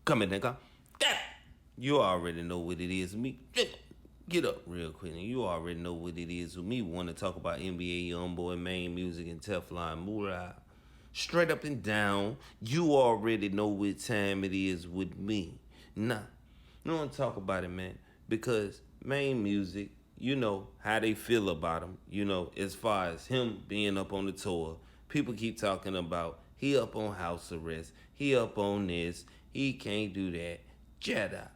Come in, nigga. You already know what it is with me. Get up real quick. You already know what it is with me. We want to talk about NBA Youngboy, Maine Musik, and Teflon, Mula. Straight up and down. You already know what time it is with me. Nah, I want to talk about it, man. Because Maine Musik, you know how they feel about him. You know, as far as him being up on the tour. People keep talking about he up on house arrest. He up on this. He can't do that. Jedi.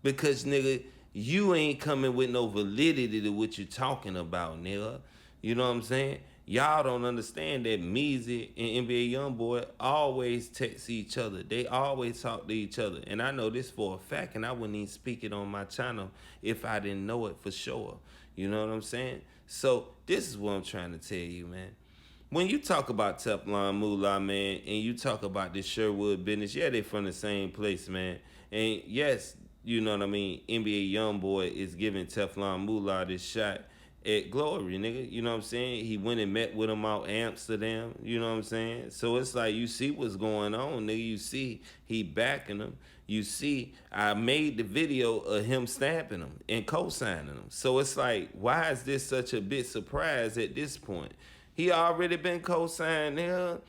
Because, nigga, you ain't coming with no validity to what you talking about, nigga. You know what I'm saying? Y'all don't understand that Musik and NBA Youngboy always text each other. They always talk to each other. And I know this for a fact, and I wouldn't even speak it on my channel if I didn't know it for sure. You know what I'm saying? So this is what I'm trying to tell you, man. When you talk about Teflon, Mula, man, and you talk about this Sherwood business, yeah, they from the same place, man. And yes, you know what I mean, NBA Youngboy is giving Teflon Mula this shot at Glory, nigga. You know what I'm saying? He went and met with him out Amsterdam, you know what I'm saying? So it's like, you see what's going on, nigga. You see he backing him. You see, I made the video of him stamping him and co-signing him. So it's like, why is this such a big surprise at this point? He already been co-signed, nigga.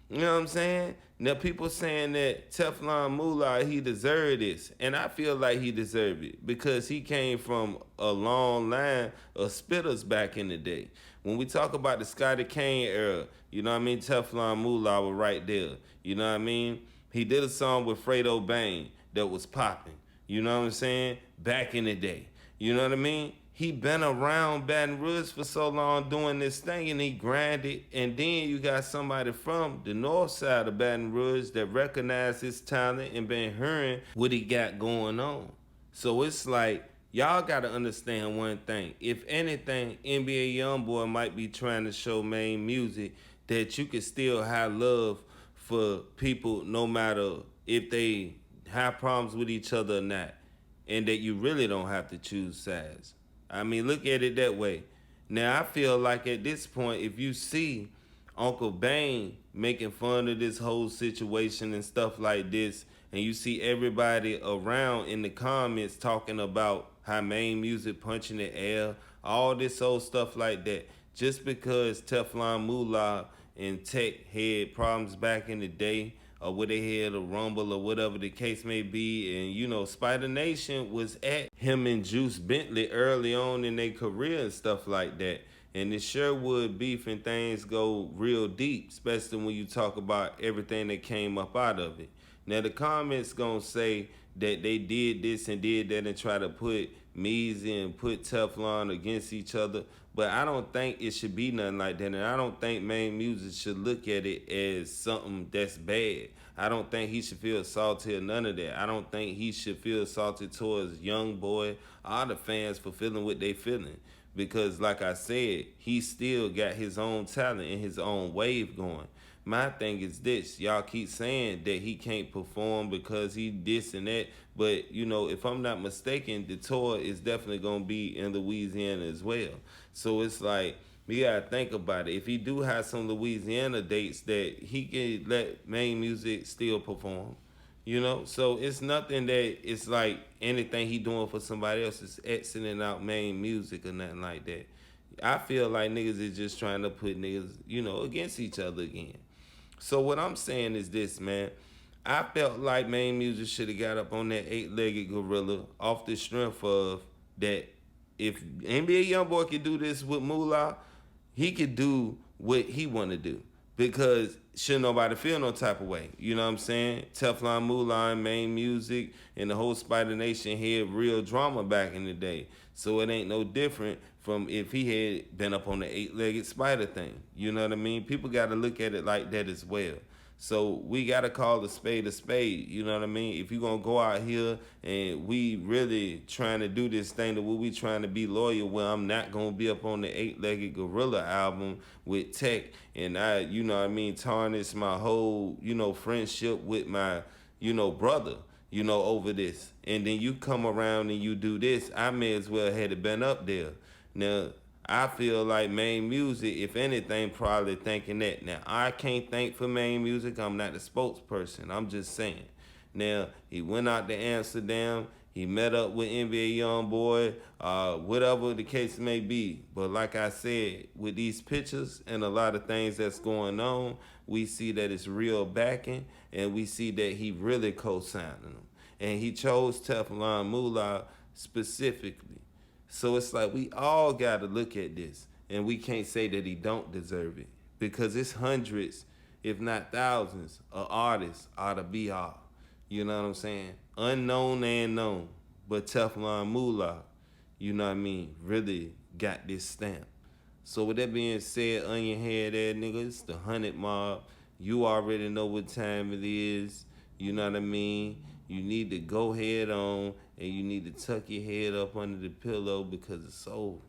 You know what I'm saying? Now people saying that Teflon Mula, he deserved this. And I feel like he deserved it because he came from a long line of spitters back in the day. When we talk about the Scotty Kane era, you know what I mean? Teflon Mula was right there. You know what I mean? He did a song with Fredo Bang that was popping. You know what I'm saying? Back in the day. You know what I mean? He been around Baton Rouge for so long doing this thing, and he grinded. And then you got somebody from the north side of Baton Rouge that recognized his talent and been hearing what he got going on. So it's like, y'all got to understand one thing. If anything, NBA Youngboy might be trying to show Maine Musik that you can still have love for people no matter if they have problems with each other or not. And that you really don't have to choose sides. I mean, look at it that way. Now, I feel like at this point, if you see Uncle Bang making fun of this whole situation and stuff like this, and you see everybody around in the comments talking about how Maine Musik punching the air, all this old stuff like that, just because Teflon Mula and Tech had problems back in the day, or where they had a rumble or whatever the case may be. And, you know, Spider Nation was at him and Juice Bentley early on in their career and stuff like that. And the Sherwood beef and things go real deep, especially when you talk about everything that came up out of it. Now, the comments gonna say that they did this and did that and try to put Meezy and put Teflon against each other. But I don't think it should be nothing like that. And I don't think Maine Musik should look at it as something that's bad. I don't think he should feel salty or none of that. I don't think he should feel salty towards Youngboy, all the fans for feeling what they feeling. Because like I said, he still got his own talent and his own wave going. My thing is this, y'all keep saying that he can't perform because he this and that, but you know, if I'm not mistaken, the tour is definitely gonna be in Louisiana as well. So it's like, we gotta think about it. If he do have some Louisiana dates, that he can let Maine Musik still perform. You know, so it's nothing that it's like anything he doing for somebody else is exiting out Maine Musik or nothing like that. I feel like niggas is just trying to put niggas, you know, against each other again. So what I'm saying is this, man. I felt like Maine Musik should have got up on that eight-legged gorilla off the strength of that. If NBA Youngboy could do this with Mula, he could do what he want to do. Because shouldn't nobody feel no type of way. You know what I'm saying? Teflon Mula and Maine Musik and the whole Spider Nation had real drama back in the day. So it ain't no different from if he had been up on the eight-legged spider thing. You know what I mean? People got to look at it like that as well. So we got to call a spade, you know what I mean? If you're going to go out here and we really trying to do this thing to what we trying to be loyal, well, I'm not going to be up on the eight-legged gorilla album with Tech and I, you know what I mean, tarnish my whole, you know, friendship with my, you know, brother, you know, over this. And then you come around and you do this, I may as well had been up there. Now, I feel like Maine Musik, if anything, probably thinking that. Now, I can't think for Maine Musik. I'm not the spokesperson. I'm just saying. Now, he went out to Amsterdam. He met up with NBA Youngboy, whatever the case may be. But like I said, with these pictures and a lot of things that's going on, we see that it's real backing, and we see that he really co-signing them. And he chose Teflon Mula specifically. So it's like we all got to look at this, and we can't say that he don't deserve it, because it's hundreds, if not thousands, of artists out of BR. You know what I'm saying? Unknown and known, but Teflon Mula, you know what I mean, really got this stamp. So with that being said, on your head there, nigga, it's the 100 Mob. You already know what time it is. You know what I mean? You need to go head on, and you need to tuck your head up under the pillow, because it's over.